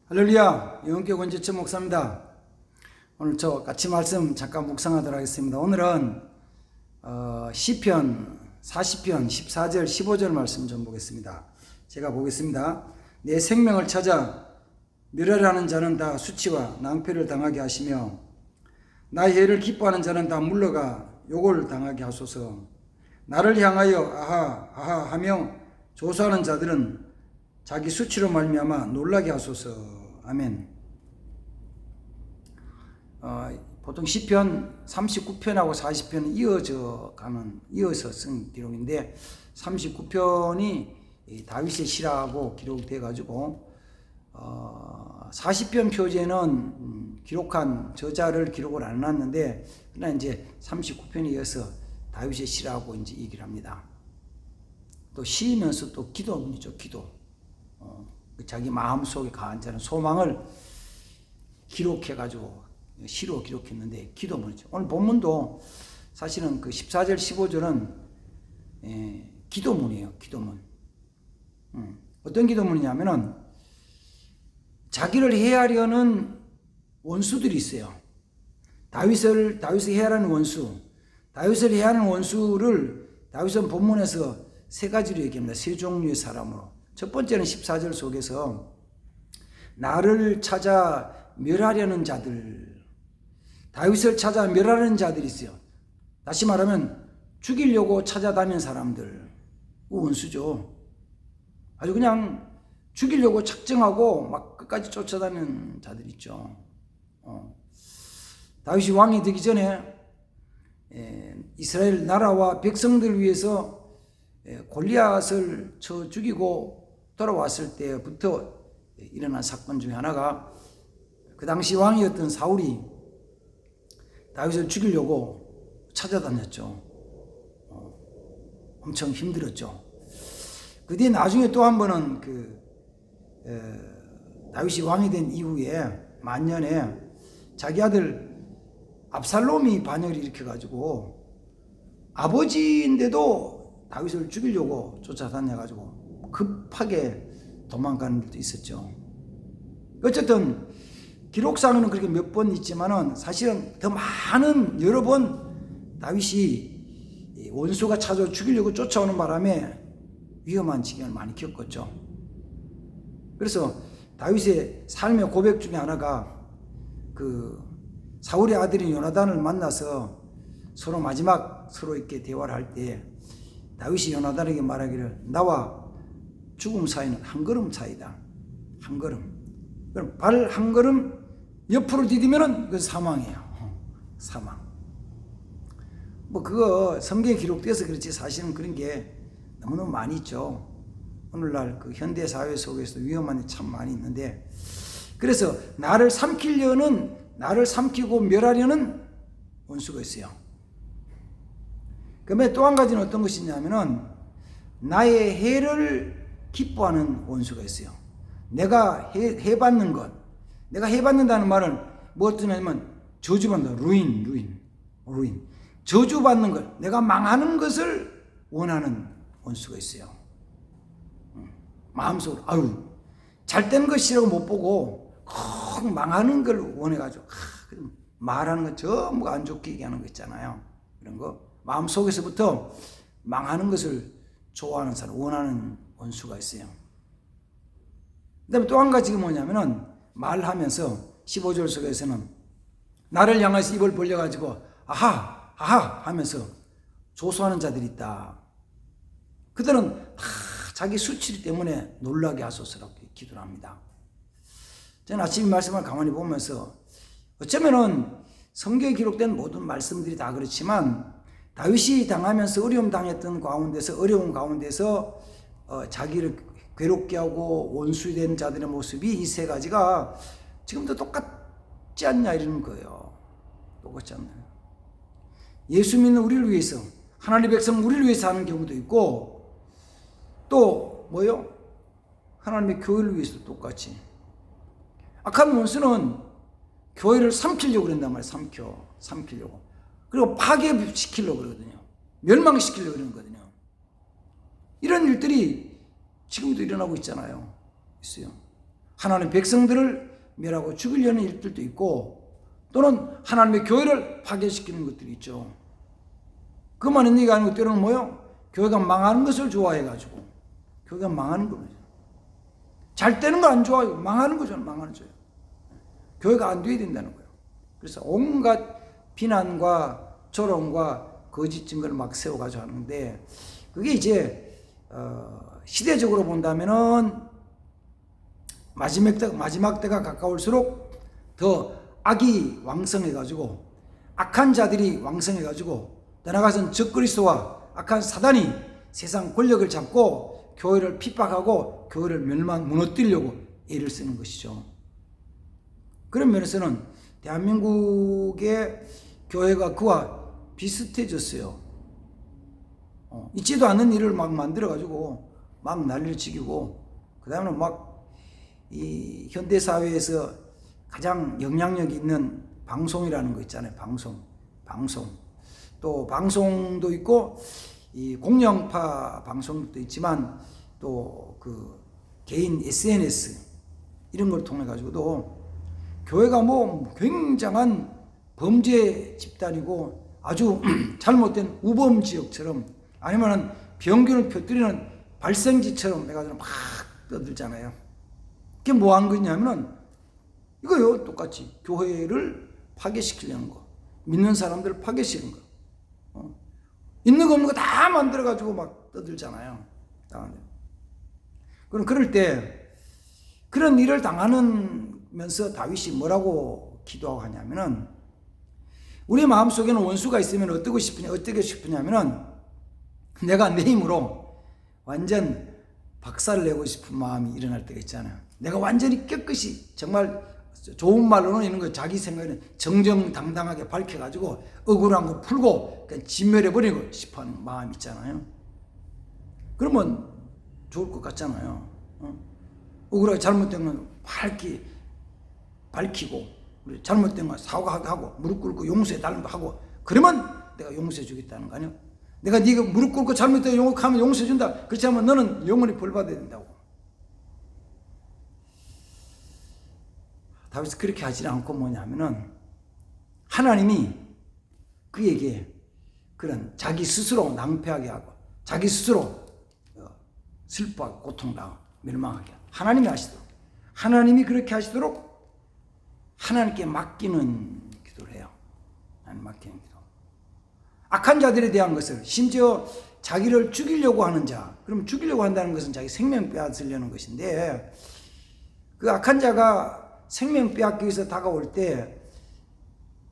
할렐루야, 영원교회 권지천 목사입니다. 오늘 저 같이 말씀 잠깐 묵상하도록 하겠습니다. 오늘은 시편 40편 14절 15절 말씀 좀 보겠습니다. 제가 보겠습니다. 내 생명을 찾아 멸하려는 자는 다 수치와 낭패를 당하게 하시며 나의 해를 기뻐하는 자는 다 물러가 욕을 당하게 하소서. 나를 향하여 아하 아하 하며 조소하는 자들은 자기 수치로 말미암아 놀라게 하소서. 아멘. 보통 시편 39편하고 40편은 이어서 쓴 기록인데 39편이 다윗의 시라고 기록돼 가지고 40편 표제는 기록한 저자를 기록을 안 해놨는데 그러나 이제 39편에 이어서 다윗의 시라고 이제 얘기를 합니다. 또 시이면서 또 기도문이죠. 기도. 자기 마음속에 가한자는 소망을 기록해가지고 시로 기록했는데 기도문이죠. 오늘 본문도 사실은 그 14절 15절은 기도문이에요. 기도문. 어떤 기도문이냐면은 자기를 해하려는 원수들이 있어요. 다윗을 해하려는 원수. 다윗을 해하는 원수를 다윗은 본문에서 세 가지로 얘기합니다. 세 종류의 사람으로. 첫 번째는 14절 속에서 나를 찾아 멸하려는 자들, 다윗을 찾아 멸하려는 자들이 있어요. 다시 말하면 죽이려고 찾아다니는 사람들, 원수죠. 아주 그냥 죽이려고 작정하고 막 끝까지 쫓아다니는 자들 있죠. 다윗이 왕이 되기 전에 이스라엘 나라와 백성들을 위해서 골리앗을 쳐 죽이고 돌아왔을 때부터 일어난 사건 중에 하나가 그 당시 왕이었던 사울이 다윗을 죽이려고 찾아다녔죠. 엄청 힘들었죠. 그 뒤에 나중에 또 한 번은 다윗이 왕이 된 이후에 만년에 자기 아들 압살롬이 반역을 일으켜가지고 아버지인데도 다윗을 죽이려고 쫓아다녀가지고 급하게 도망가는 일도 있었죠. 어쨌든 기록상에는 그렇게 몇 번 있지만은 사실은 더 많은 여러 번 다윗이 원수가 찾아 죽이려고 쫓아오는 바람에 위험한 지경을 많이 겪었죠. 그래서 다윗의 삶의 고백 중에 하나가 그 사울의 아들인 요나단을 만나서 서로 마지막 서로 있게 대화를 할 때 다윗이 요나단에게 말하기를 나와 죽음 사이는 한 걸음 차이다. 한 걸음. 그럼 발 한 걸음 옆으로 디디면은 그 사망이에요. 사망. 뭐 그거 성경에 기록돼서 그렇지 사실은 그런 게 너무너무 많이 있죠. 오늘날 그 현대 사회 속에서 위험한 게 참 많이 있는데 그래서 나를 삼키고 멸하려는 원수가 있어요. 그다음에 또 한 가지는 어떤 것이냐면은 나의 해를 기뻐하는 원수가 있어요. 내가 해받는 것. 내가 해받는다는 말은 뭐 뜻이냐면 저주받는 루인. 저주받는 것. 내가 망하는 것을 원하는 원수가 있어요. 마음속으로 아유 잘된 것이라고 못 보고 꼭 망하는 걸 원해가지고 말하는 것 전부 안 좋게 얘기하는 거 있잖아요. 그런 거 마음속에서부터 망하는 것을 좋아하는 사람, 원하는 원수가 있어요. 그 다음에 또 한 가지가 뭐냐면은 말하면서 15절 속에서는 나를 향해서 입을 벌려가지고 아하 하면서 조소하는 자들이 있다. 그들은 다 자기 수치 때문에 놀라게 하소서라고 기도를 합니다. 저는 아침 말씀을 가만히 보면서 어쩌면은 성경에 기록된 모든 말씀들이 다 그렇지만 다윗이 당하면서 어려움 당했던 가운데서 어려운 가운데서 자기를 괴롭게 하고 원수이 된 자들의 모습이 이 세 가지가 지금도 똑같지 않냐 이러는 거예요. 똑같지 않나요? 예수 믿는 우리를 위해서 하나님의 백성 우리를 위해서 하는 경우도 있고 또 뭐요? 하나님의 교회를 위해서도 똑같이 악한 원수는 교회를 삼키려고 그런단 말이에요. 삼키려고. 그리고 파괴시키려고 그러거든요. 멸망시키려고 그러거든요. 이런 일들이 지금도 일어나고 있잖아요. 있어요. 하나님의 백성들을 멸하고 죽이려는 일들도 있고, 또는 하나님의 교회를 파괴시키는 것들이 있죠. 그만한 얘기가 아니고 때로는 뭐요? 교회가 망하는 것을 좋아해가지고 교회가 망하는 겁니다. 잘 되는 거 안 좋아요. 망하는 거죠. 망하는 거죠. 교회가 안 돼야 된다는 거예요. 그래서 온갖 비난과 조롱과 거짓 증거를 막 세워가지고 하는데, 그게 이제 시대적으로 본다면은 마지막 때가 가까울수록 더 악이 왕성해가지고, 악한 자들이 왕성해가지고, 떠나가선 적그리스도와 악한 사단이 세상 권력을 잡고 교회를 핍박하고 교회를 무너뜨리려고 애를 쓰는 것이죠. 그런 면에서는 대한민국의 교회가 그와 비슷해졌어요. 있지도 않는 일을 막 만들어가지고 막 난리를 치고, 그 다음에 막 이 현대사회에서 가장 영향력 있는 방송이라는 거 있잖아요. 방송. 또 방송도 있고, 이 공영파 방송도 있지만, 또 그 개인 SNS 이런 걸 통해 가지고도 교회가 뭐 굉장한 범죄 집단이고 아주 잘못된 우범 지역처럼, 아니면은 병균을 펴뜨리는 발생지처럼 해가지고 막 떠들잖아요. 그게 뭐 한 거냐면은 이거요, 똑같이 교회를 파괴시키려는 거, 믿는 사람들을 파괴시키는 거, 있는 거 없는 거 다 만들어가지고 막 떠들잖아요. 그럼 그럴 때 그런 일을 당하면서 다윗이 뭐라고 기도하고 하냐면은, 우리 마음속에는 원수가 있으면 어떻게 싶으냐면은, 내가 내 힘으로 완전 박살을 내고 싶은 마음이 일어날 때가 있잖아요. 내가 완전히 깨끗이, 정말 좋은 말로는 이런 거, 자기 생각에는 정정당당하게 밝혀가지고 억울한 거 풀고 그냥 진멸해버리고 싶어하는 마음 있잖아요. 그러면 좋을 것 같잖아요. 억울하게 잘못된 건 밝히고, 잘못된 건 사과하고 무릎 꿇고 용서해달라고 하고, 그러면 내가 용서해 주겠다는 거 아니야? 내가 네가 무릎 꿇고 잘못되고 용서하면 용서해 준다. 그렇지 않으면 너는 영원히 벌 받아야 된다고. 다윗은 그렇게 하지 않고 뭐냐면은, 하나님이 그에게 그런 자기 스스로 낭패하게 하고 자기 스스로 슬퍼하고 고통당하고 멸망하게 하나님이 하시도록, 하나님이 그렇게 하시도록 하나님께 맡기는 기도를 해요. 하나님 맡기는 기도. 악한 자들에 대한 것을, 심지어 자기를 죽이려고 하는 자, 그럼 죽이려고 한다는 것은 자기 생명 빼앗으려는 것인데, 그 악한 자가 생명 빼앗기 위해서 다가올 때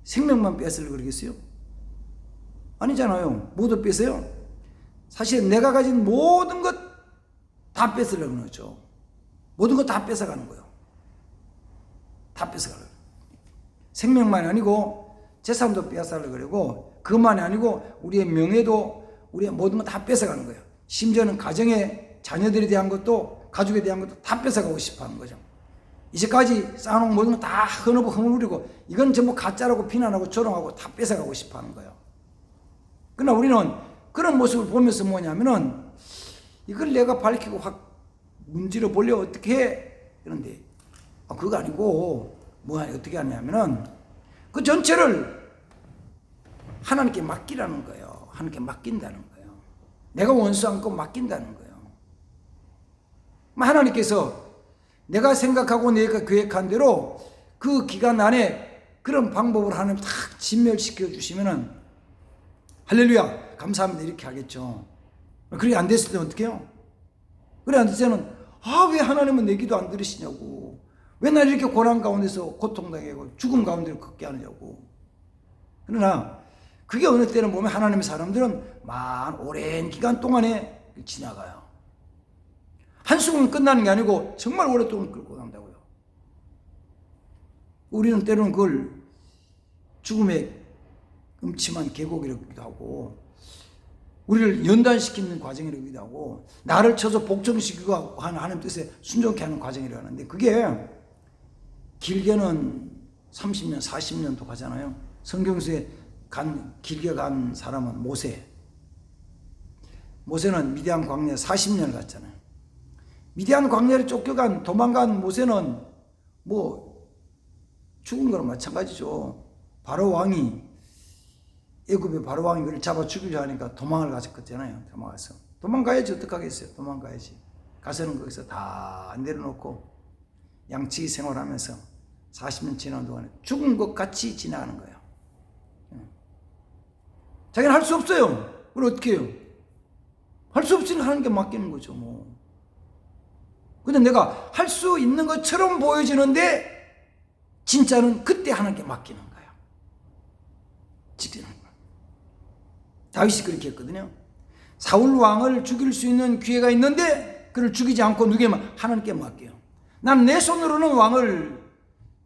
생명만 뺏으려고 그러겠어요? 아니잖아요. 뭐도 뺏어요? 사실 내가 가진 모든 것 다 뺏으려고 그러죠. 모든 것 다 뺏어가는 거예요. 다 뺏어가려고. 생명만이 아니고 재산도 뺏어가려고 그러고, 그만이 아니고 우리의 명예도, 우리의 모든 것 다 뺏어가는 거예요. 심지어는 가정의 자녀들에 대한 것도, 가족에 대한 것도 다 뺏어가고 싶어 하는 거죠. 이제까지 쌓아놓은 모든 것 다 허물고 이건 전부 가짜라고 비난하고 조롱하고 다 뺏어가고 싶어 하는 거예요. 그러나 우리는 그런 모습을 보면서 뭐냐면은, 이걸 내가 밝히고 확 문지러 보려 어떻게 해? 그런데 그거 아니고 어떻게 하냐면은, 그 전체를 하나님께 맡기라는 거예요. 하나님께 맡긴다는 거예요. 내가 원수 않고 맡긴다는 거예요. 하나님께서 내가 생각하고 내가 계획한 대로 그 기간 안에 그런 방법을 하나님 딱 진멸시켜 주시면은 할렐루야 감사합니다 이렇게 하겠죠. 그렇게 안 됐을 때는 어떻게 해요? 그래 안 됐을 때는 왜 하나님은 내 기도 안 들으시냐고, 왜 날 이렇게 고난 가운데서 고통당하고 죽음 가운데로 걷게 하느냐고. 그러나 그게 어느 때는 보면 하나님의 사람들은 오랜 기간 동안에 지나가요. 한순간 끝나는 게 아니고 정말 오랫동안 끌고 간다고요. 우리는 때로는 그걸 죽음의 음침한 계곡이라고도 하고, 우리를 연단시키는 과정이라고도 하고, 나를 쳐서 복종시키고 하는 하나님 뜻에 순종케 하는 과정이라고 하는데, 그게 길게는 30년, 40년도 가잖아요. 성경서에 길게 간 사람은 모세는 미디안 광야 40년을 갔잖아요. 미디안 광야에 쫓겨간 도망간 모세는 뭐 죽은 거랑 마찬가지죠. 바로 왕이 애굽의 바로 왕이 그를 잡아 죽이려 하니까 도망을 가졌잖아요. 도망가야지 어떡하겠어요. 도망가야지. 가서는 거기서 다 내려놓고 양치기 생활하면서 40년 지난 동안에 죽은 것 같이 지나가는 거예요. 자기는 할 수 없어요. 그걸 어떻게 해요? 할 수 없으니 하는 게 맡기는 거죠, 뭐. 근데 내가 할 수 있는 것처럼 보여지는데 진짜는 그때 하는 게 맡기는 거예요. 지키는 거예요. 다윗이 그렇게 했거든요. 사울 왕을 죽일 수 있는 기회가 있는데 그를 죽이지 않고 누구에만 하나님께 맡겨요. 난 내 손으로는 왕을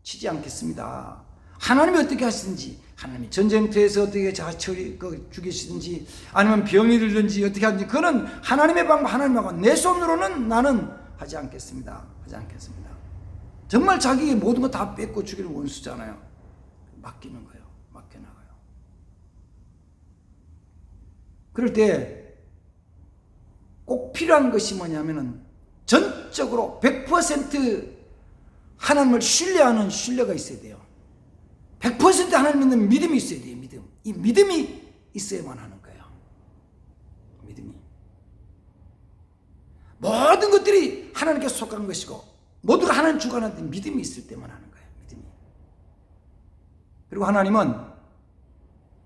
치지 않겠습니다. 하나님이 어떻게 하시든지, 하나님이 전쟁터에서 어떻게 죽이시든지 아니면 병이 들든지 어떻게 하든지 그거는 하나님의 방법, 하나님의 방법. 내 손으로는 나는 하지 않겠습니다. 하지 않겠습니다. 정말 자기의 모든 거 다 뺏고 죽이는 원수잖아요. 맡기는 거예요. 맡겨나가요. 그럴 때 꼭 필요한 것이 뭐냐면은 전적으로 100% 하나님을 신뢰하는 신뢰가 있어야 돼요. 100% 하나님 믿는 믿음이 있어야 돼요. 믿음. 이 믿음이 있어야만 하는 거예요. 믿음이. 모든 것들이 하나님께 속한 것이고 모두가 하나님 주관하는 믿음이 있을 때만 하는 거예요. 믿음이. 그리고 하나님은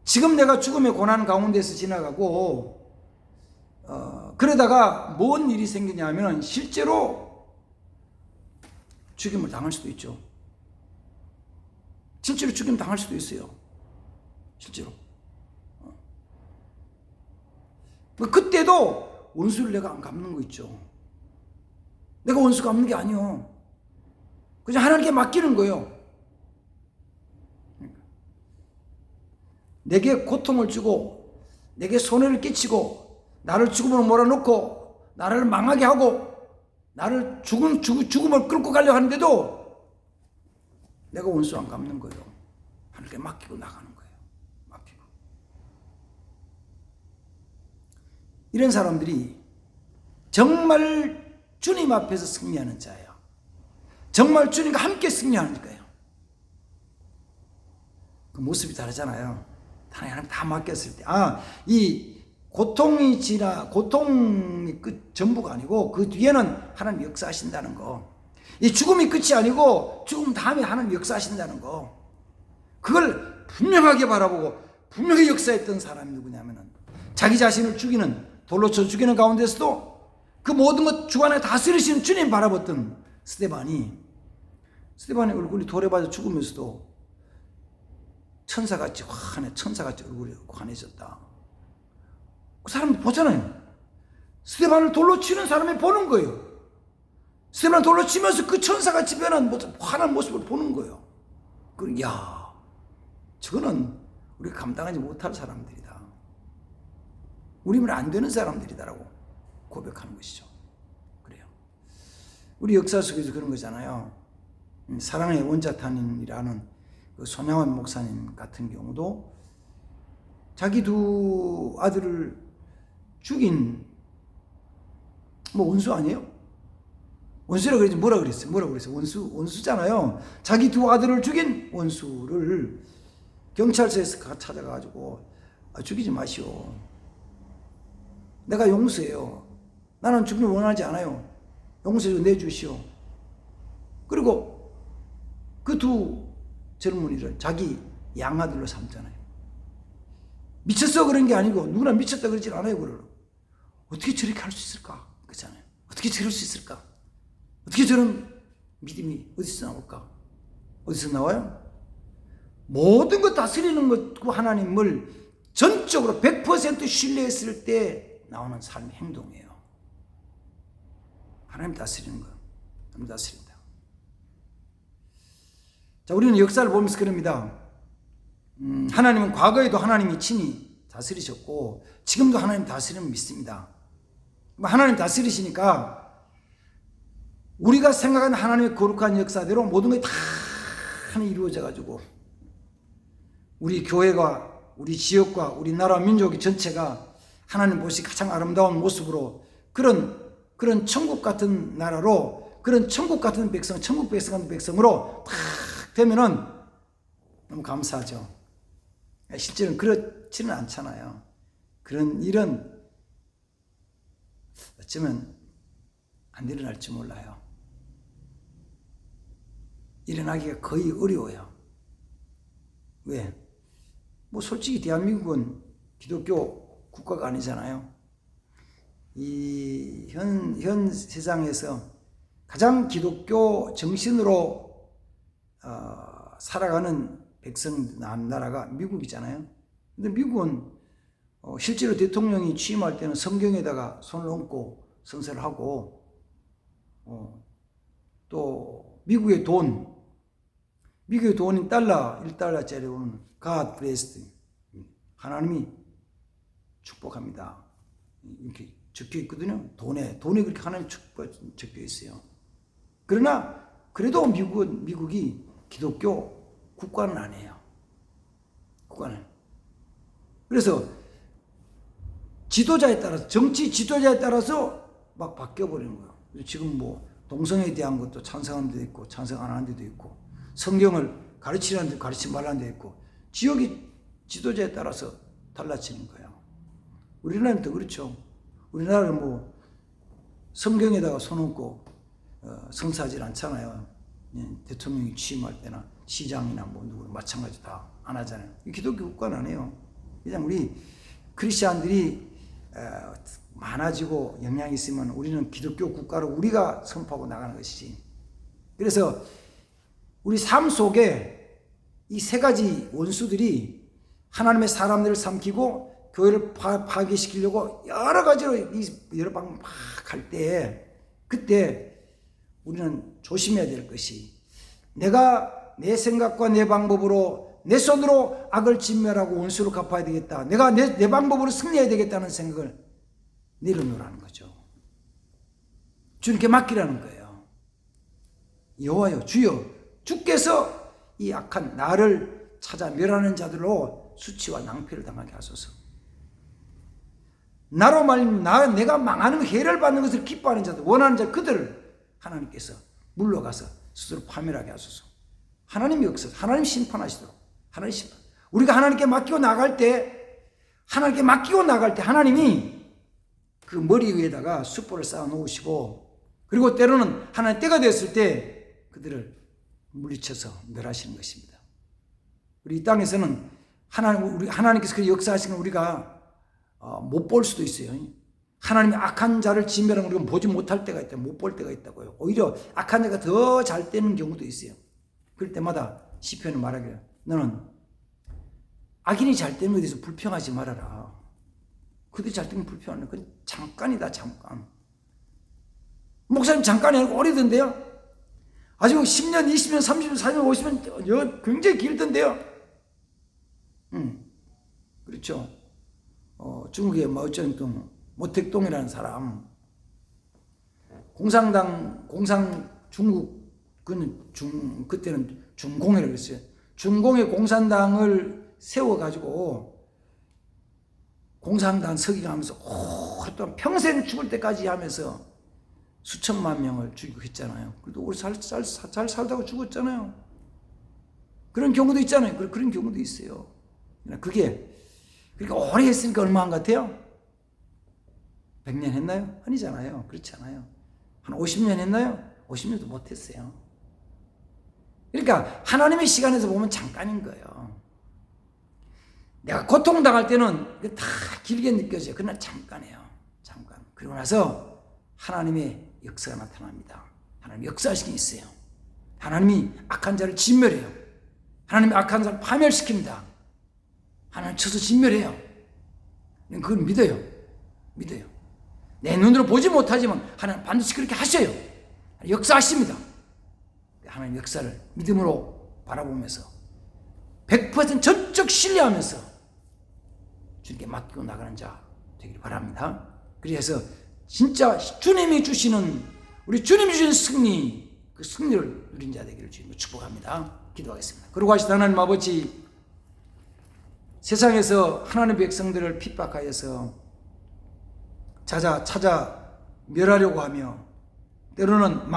지금 내가 죽음의 고난 가운데서 지나가고 그러다가 뭔 일이 생기냐면 실제로 죽임을 당할 수도 있죠. 실제로 죽임 당할 수도 있어요. 실제로. 그때도 원수를 내가 안 갚는 거 있죠. 내가 원수 갚는 게 아니요. 그냥 하나님께 맡기는 거예요. 내게 고통을 주고 내게 손해를 끼치고 나를 죽음으로 몰아넣고 나를 망하게 하고 나를 죽음을 끌고 가려고 하는데도 내가 원수 안 갚는 거예요. 하나님께 맡기고 나가는 거예요. 맡기고. 이런 사람들이 정말 주님 앞에서 승리하는 자예요. 정말 주님과 함께 승리하는 거예요. 그 모습이 다르잖아요. 하나님 다 맡겼을 때, 이 고통이 끝 전부가 아니고 그 뒤에는 하나님 역사하신다는 거. 이 죽음이 끝이 아니고 죽음 다음에 하나님 역사하신다는 거. 그걸 분명하게 바라보고 분명히 역사했던 사람이 누구냐면은 자기 자신을 돌로 쳐 죽이는 가운데서도 그 모든 것 주관에 다스리시는 주님 바라봤던 스데반이 얼굴이 돌에 맞아 죽으면서도 천사같이 얼굴이 환해졌다. 그 사람 보잖아요. 스데반을 돌로 치는 사람이 보는 거예요. 스데반을 돌로 치면서 그 천사같이 변한 환한 모습을 보는 거예요. 저거는 우리가 감당하지 못할 사람들이다. 우리면 안 되는 사람들이다라고 고백하는 것이죠. 그래요. 우리 역사 속에서 그런 거잖아요. 사랑의 원자탄이라는 그 손양원 목사님 같은 경우도 자기 두 아들을 죽인 원수 아니에요? 원수라고 그러지 뭐라 그랬어요? 원수잖아요. 자기 두 아들을 죽인 원수를 경찰서에서 찾아가지고 죽이지 마시오. 내가 용서해요. 나는 죽음을 원하지 않아요. 용서 좀 내주시오. 그리고 그 두 젊은이를 자기 양아들로 삼잖아요. 미쳤어 그런 게 아니고 누구나 미쳤다 그러진 않아요. 그걸 어떻게 저렇게 할 수 있을까? 그렇잖아요. 어떻게 저럴 수 있을까? 어떻게 저런 믿음이 어디서 나올까? 어디서 나와요? 모든 것 다스리는 것 하나님을 전적으로 100% 신뢰했을 때 나오는 삶의 행동이에요. 하나님 다스리는 거. 하나님 다스린다. 자, 우리는 역사를 보면서 그럽니다. 하나님은 과거에도 하나님이 친히 다스리셨고 지금도 하나님 다스림을 믿습니다. 하나님 다스리시니까 우리가 생각하는 하나님의 거룩한 역사대로 모든 것이 다 이루어져 가지고 우리 교회가 우리 지역과 우리나라 민족의 전체가 하나님 보시 가장 아름다운 모습으로 그런 그런 천국 같은 나라로, 그런 천국 같은 백성, 천국 백성 같은 백성으로 탁 되면은 너무 감사하죠. 실제로는 그렇지는 않잖아요. 그런 일은 어쩌면 안 일어날지 몰라요. 일어나기가 거의 어려워요. 왜? 뭐 솔직히 대한민국은 기독교 국가가 아니잖아요. 이 현 세상에서 가장 기독교 정신으로 살아가는 백성 나라가 미국이잖아요. 근데 미국은 실제로 대통령이 취임할 때는 성경에다가 손을 얹고 선서를 하고, 또 미국의 돈인 달러, 1달러짜리 오는 God blessed, 하나님이 축복합니다, 이렇게 적혀 있거든요. 돈에 그렇게 하나님 축복 적혀 있어요. 그러나 그래도 미국이 기독교 국가는 아니에요. 국가는. 그래서 지도자에 따라서, 정치 지도자에 따라서 막 바뀌어버리는 거예요. 지금 뭐 동성애에 대한 것도 찬성하는 데도 있고 찬성 안 하는 데도 있고, 성경을 가르치는 데 가르치지 말라는 데도 있고, 지역이 지도자에 따라서 달라지는 거예요. 우리나라는 더 그렇죠. 우리나라는 뭐 성경에다가 손 얹고 선사하지 않잖아요. 대통령이 취임할 때나 시장이나 뭐 누구 마찬가지 다 안 하잖아요. 기독교 국가는 안 해요. 그냥 우리 크리스찬들이 많아지고 영향이 있으면 우리는 기독교 국가로 우리가 선포하고 나가는 것이지. 그래서 우리 삶 속에 이 세 가지 원수들이 하나님의 사람들을 삼키고 교회를 파괴시키려고 여러 가지로 여러 방법 막 할 때, 그때 우리는 조심해야 될 것이, 내가 내 생각과 내 방법으로 내 손으로 악을 진멸하고 원수를 갚아야 되겠다, 내가 내 방법으로 승리해야 되겠다는 생각을 내려놓으라는 거죠. 주님께 맡기라는 거예요. 여호와여, 주여, 주께서 이 악한 나를 찾아 멸하는 자들로 수치와 낭패를 당하게 하소서. 나로 말미암아 내가 망하는 해를 받는 것을 기뻐하는 자들, 원하는 자들, 그들을 하나님께서 물러가서 스스로 파멸하게 하소서. 하나님이 역사, 하나님 심판하시도록. 하나님 심판. 우리가 하나님께 맡기고 나갈 때, 하나님이 그 머리 위에다가 숯불을 쌓아 놓으시고, 그리고 때로는 하나님 때가 됐을 때 그들을 물리쳐서 멸하시는 것입니다. 우리 이 땅에서는 하나님께서 그 역사하시는 우리가 못 볼 수도 있어요. 하나님이 악한 자를 진멸하는 우리가 보지 못할 때가 있다, 못 볼 때가 있다고요. 오히려 악한 자가 더 잘 되는 경우도 있어요. 그럴 때마다 시편은 말하기를, 너는 악인이 잘 되는 것에 대해서 불평하지 말아라. 그들이 잘 되면 불평하는 건 잠깐이다, 잠깐. 목사님 잠깐이 아니고 오래던데요. 아주 10년, 20년, 30년, 40년, 50년 굉장히 길던데요. 그렇죠. 중국의 마오쩌둥, 모택동이라는 사람, 그때는 중공이라고 했어요. 중공의 공산당을 세워가지고 공산당 서기하면서 오랫동안 평생 죽을 때까지 하면서 수천만 명을 죽이고 했잖아요. 그래도 오래 잘 살다가 죽었잖아요. 그런 경우도 있잖아요. 그런 경우도 있어요. 그게 그러니까 오래 했으니까 얼마 한 것 같아요? 100년 했나요? 아니잖아요. 그렇지 않아요. 한 50년 했나요? 50년도 못했어요. 그러니까 하나님의 시간에서 보면 잠깐인 거예요. 내가 고통당할 때는 다 길게 느껴져요. 그러나 잠깐이에요. 잠깐. 그리고 나서 하나님의 역사가 나타납니다. 하나님의 역사하시기 있어요. 하나님이 악한 자를 진멸해요. 하나님이 악한 자를 파멸시킵니다. 하나님 쳐서 진멸해요. 그걸 믿어요. 내 눈으로 보지 못하지만 하나님 반드시 그렇게 하셔요. 역사하십니다. 하나님 역사를 믿음으로 바라보면서 100% 전적 신뢰하면서 주님께 맡기고 나가는 자 되기를 바랍니다. 그래서 진짜 주님이 주시는, 우리 주님이 주시는 승리, 그 승리를 누린 자 되기를 주님으로 축복합니다. 기도하겠습니다. 그러고 하시다 하나님 아버지, 세상에서 하나님의 백성들을 핍박하여서 찾아 멸하려고 하며 때로는